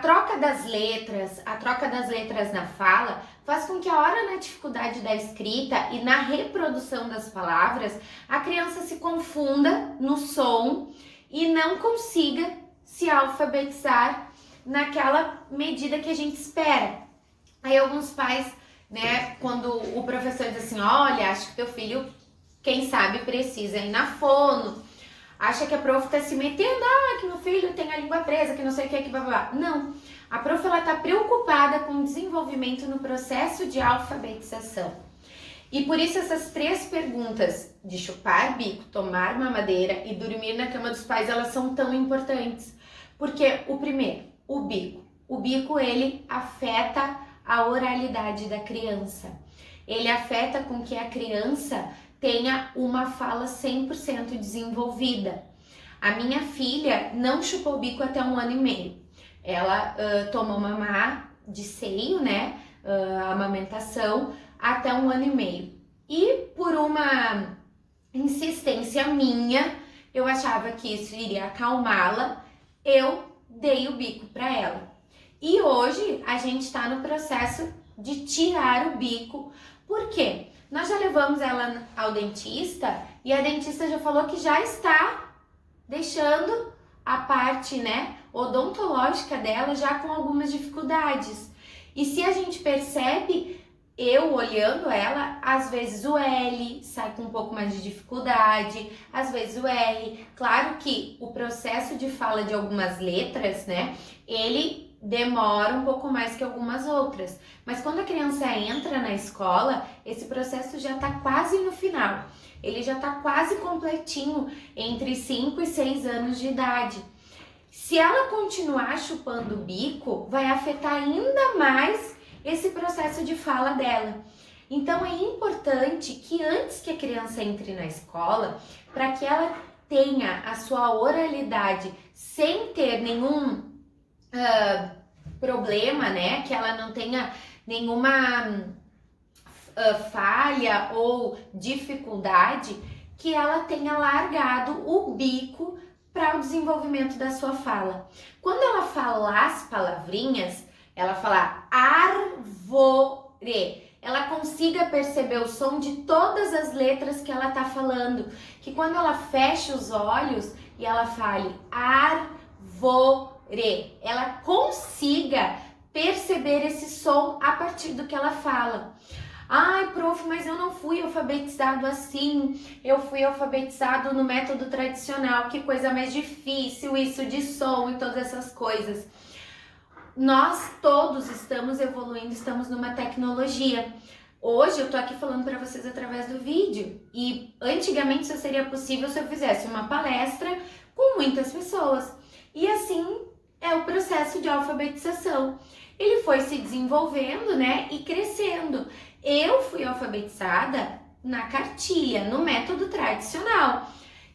troca das letras na fala faz com que a hora na dificuldade da escrita e na reprodução das palavras, a criança se confunda no som e não consiga se alfabetizar naquela medida que a gente espera. Aí alguns pais, né, quando o professor diz assim, olha, acho que teu filho, quem sabe, precisa ir na fono, acha que a prof tá se metendo, que meu filho tem a língua presa, que não sei o que, blá, blá, blá. Não, a prof, ela tá preocupada com o desenvolvimento no processo de alfabetização. E por isso essas 3 perguntas de chupar bico, tomar mamadeira e dormir na cama dos pais, elas são tão importantes. Porque o primeiro, o bico ele afeta a oralidade da criança. Ele afeta com que a criança tenha uma fala 100% desenvolvida. A minha filha não chupou o bico até 1 ano e meio. Ela tomou mamá de seio, né, amamentação, até 1 ano e meio. E por uma insistência minha, eu achava que isso iria acalmá-la, eu dei o bico para ela. E hoje a gente está no processo de tirar o bico. Por quê? Nós já levamos ela ao dentista e a dentista já falou que já está deixando a parte, né, odontológica dela já com algumas dificuldades. E se a gente percebe, eu olhando ela, às vezes o L sai com um pouco mais de dificuldade, às vezes o R. Claro que o processo de fala de algumas letras, né, ele demora um pouco mais que algumas outras. Mas quando a criança entra na escola, esse processo já está quase no final. Ele já está quase completinho, entre 5 e 6 anos de idade. Se ela continuar chupando o bico, vai afetar ainda mais esse processo de fala dela. Então é importante que antes que a criança entre na escola, para que ela tenha a sua oralidade sem ter nenhum problema, né? Que ela não tenha nenhuma falha ou dificuldade, que ela tenha largado o bico para o desenvolvimento da sua fala. Quando ela falar as palavrinhas, ela falar árvore, ela consiga perceber o som de todas as letras que ela tá falando, que quando ela fecha os olhos e ela fale árvore, ela consiga perceber esse som a partir do que ela fala. Ai, prof, mas eu não fui alfabetizado assim, eu fui alfabetizado no método tradicional, que coisa mais difícil isso de som e todas essas coisas. Nós todos estamos evoluindo, estamos numa tecnologia. Hoje eu tô aqui falando para vocês através do vídeo e antigamente isso seria possível se eu fizesse uma palestra com muitas pessoas. E assim é o processo de alfabetização. Ele foi se desenvolvendo, né, e crescendo. Eu fui alfabetizada na cartilha, no método tradicional.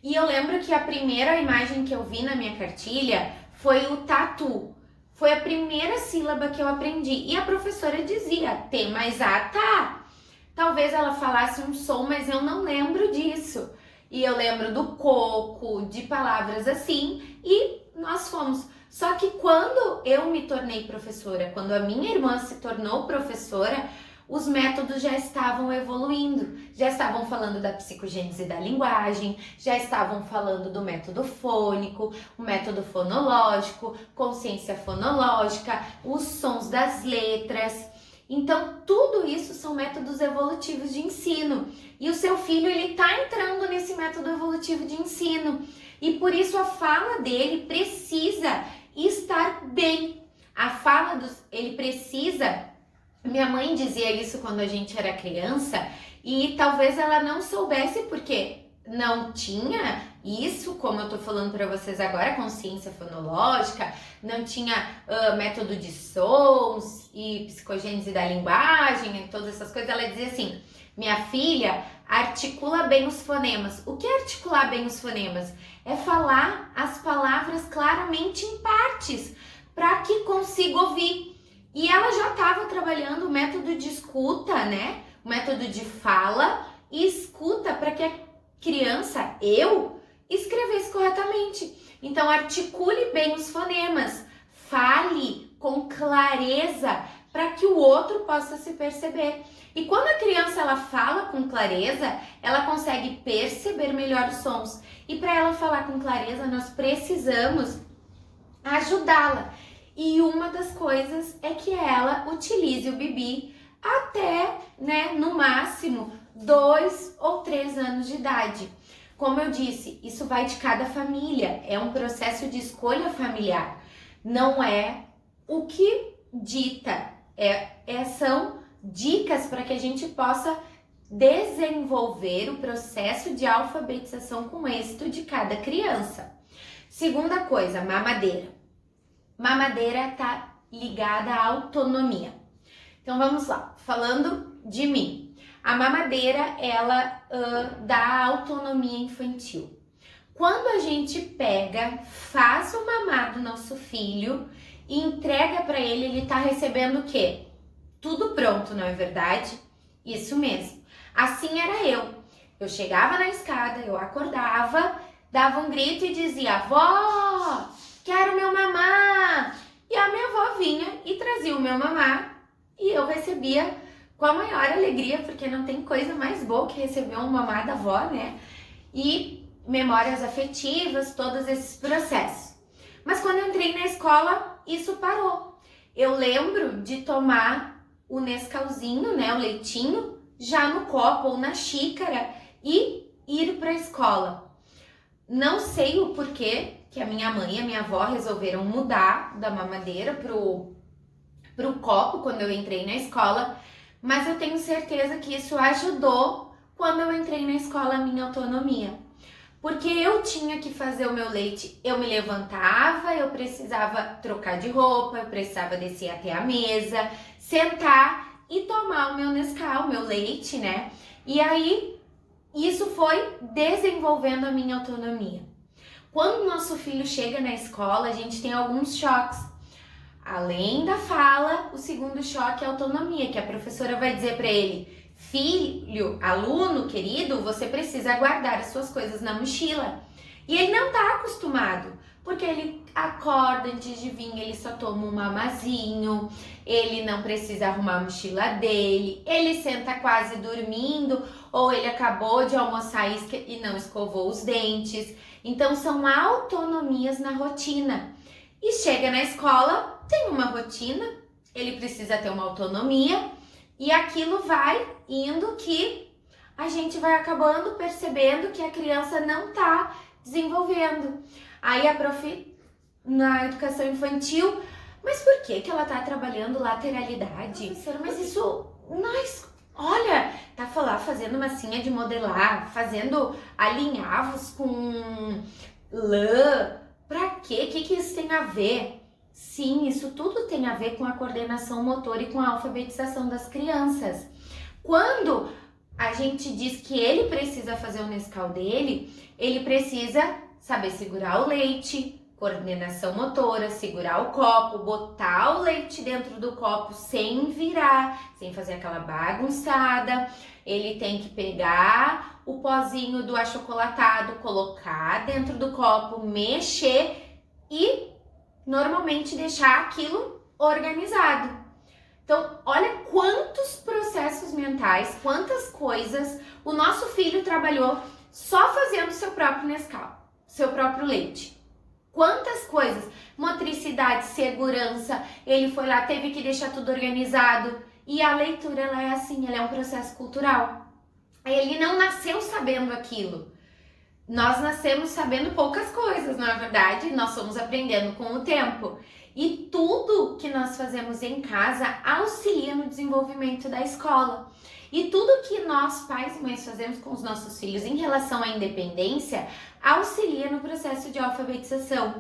E eu lembro que a primeira imagem que eu vi na minha cartilha foi o tatu. Foi a primeira sílaba que eu aprendi. E a professora dizia, T mais A, tá. Talvez ela falasse um som, mas eu não lembro disso. E eu lembro do coco, de palavras assim, e nós fomos. Só que quando eu me tornei professora, quando a minha irmã se tornou professora, os métodos já estavam evoluindo, já estavam falando da psicogênese da linguagem, já estavam falando do método fônico, o método fonológico, consciência fonológica, os sons das letras. Então, tudo isso são métodos evolutivos de ensino. E o seu filho, ele está entrando nesse método evolutivo de ensino. E por isso a fala dele precisa estar bem. A fala ele precisa... Minha mãe dizia isso quando a gente era criança e talvez ela não soubesse porque não tinha isso, como eu tô falando para vocês agora, consciência fonológica, não tinha método de sons e psicogênese da linguagem e todas essas coisas. Ela dizia assim, minha filha, articula bem os fonemas. O que é articular bem os fonemas? É falar as palavras claramente em partes, para que consiga ouvir. E ela já estava trabalhando o método de escuta, né? O método de fala e escuta para que a criança, eu, escrevesse corretamente. Então, articule bem os fonemas. Fale clareza para que o outro possa se perceber. E quando a criança ela fala com clareza, ela consegue perceber melhor os sons. E para ela falar com clareza, nós precisamos ajudá-la. E uma das coisas é que ela utilize o Bibi até, no máximo, 2 ou 3 anos de idade. Como eu disse, isso vai de cada família, é um processo de escolha familiar. Não é o que dita, são dicas para que a gente possa desenvolver o processo de alfabetização com êxito de cada criança. Segunda coisa, mamadeira. Mamadeira está ligada à autonomia. Então vamos lá, falando de mim. A mamadeira, ela dá autonomia infantil. Quando a gente pega, faz o mamar do nosso filho e entrega para ele, ele tá recebendo o quê? Tudo pronto, não é verdade? Isso mesmo. Assim era eu. Eu chegava na escada, eu acordava, dava um grito e dizia: "Vó, quero meu mamar!" E a minha avó vinha e trazia o meu mamar e eu recebia com a maior alegria, porque não tem coisa mais boa que receber um mamar da avó, né? E memórias afetivas, todos esses processos. Mas quando eu entrei na escola, isso parou. Eu lembro de tomar o Nescauzinho, o leitinho, já no copo ou na xícara e ir para a escola. Não sei o porquê que a minha mãe e a minha avó resolveram mudar da mamadeira pro copo quando eu entrei na escola, mas eu tenho certeza que isso ajudou quando eu entrei na escola a minha autonomia. Porque eu tinha que fazer o meu leite, eu me levantava, eu precisava trocar de roupa, eu precisava descer até a mesa, sentar e tomar o meu Nescau, o meu leite, E aí, isso foi desenvolvendo a minha autonomia. Quando o nosso filho chega na escola, a gente tem alguns choques. Além da fala, o segundo choque é a autonomia, que a professora vai dizer para ele: "Filho, aluno querido, você precisa guardar as suas coisas na mochila." E ele não está acostumado, porque ele acorda antes de vir, ele só toma um mamazinho, ele não precisa arrumar a mochila dele, ele senta quase dormindo, ou ele acabou de almoçar e não escovou os dentes. Então são autonomias na rotina. E chega na escola, tem uma rotina, ele precisa ter uma autonomia e aquilo vai indo que a gente vai acabando percebendo que a criança não está desenvolvendo. Aí a prof na educação infantil: "Mas por que ela está trabalhando lateralidade? Professora, mas isso, olha, tá lá fazendo massinha de modelar, fazendo alinhavos com lã. Pra quê? O que isso tem a ver?" Sim, isso tudo tem a ver com a coordenação motora e com a alfabetização das crianças. Quando a gente diz que ele precisa fazer o Nescau dele, ele precisa saber segurar o leite, coordenação motora, segurar o copo, botar o leite dentro do copo sem virar, sem fazer aquela bagunçada. Ele tem que pegar o pozinho do achocolatado, colocar dentro do copo, mexer e normalmente deixar aquilo organizado. Então, olha quantos processos mentais, quantas coisas o nosso filho trabalhou só fazendo seu próprio Nescau, seu próprio leite. Quantas coisas, motricidade, segurança, ele foi lá, teve que deixar tudo organizado. E a leitura, ela é assim, ela é um processo cultural. Ele não nasceu sabendo aquilo. Nós nascemos sabendo poucas coisas, não é verdade? Nós fomos aprendendo com o tempo. E tudo que nós fazemos em casa auxilia no desenvolvimento da escola. E tudo que nós, pais e mães, fazemos com os nossos filhos em relação à independência, auxilia no processo de alfabetização.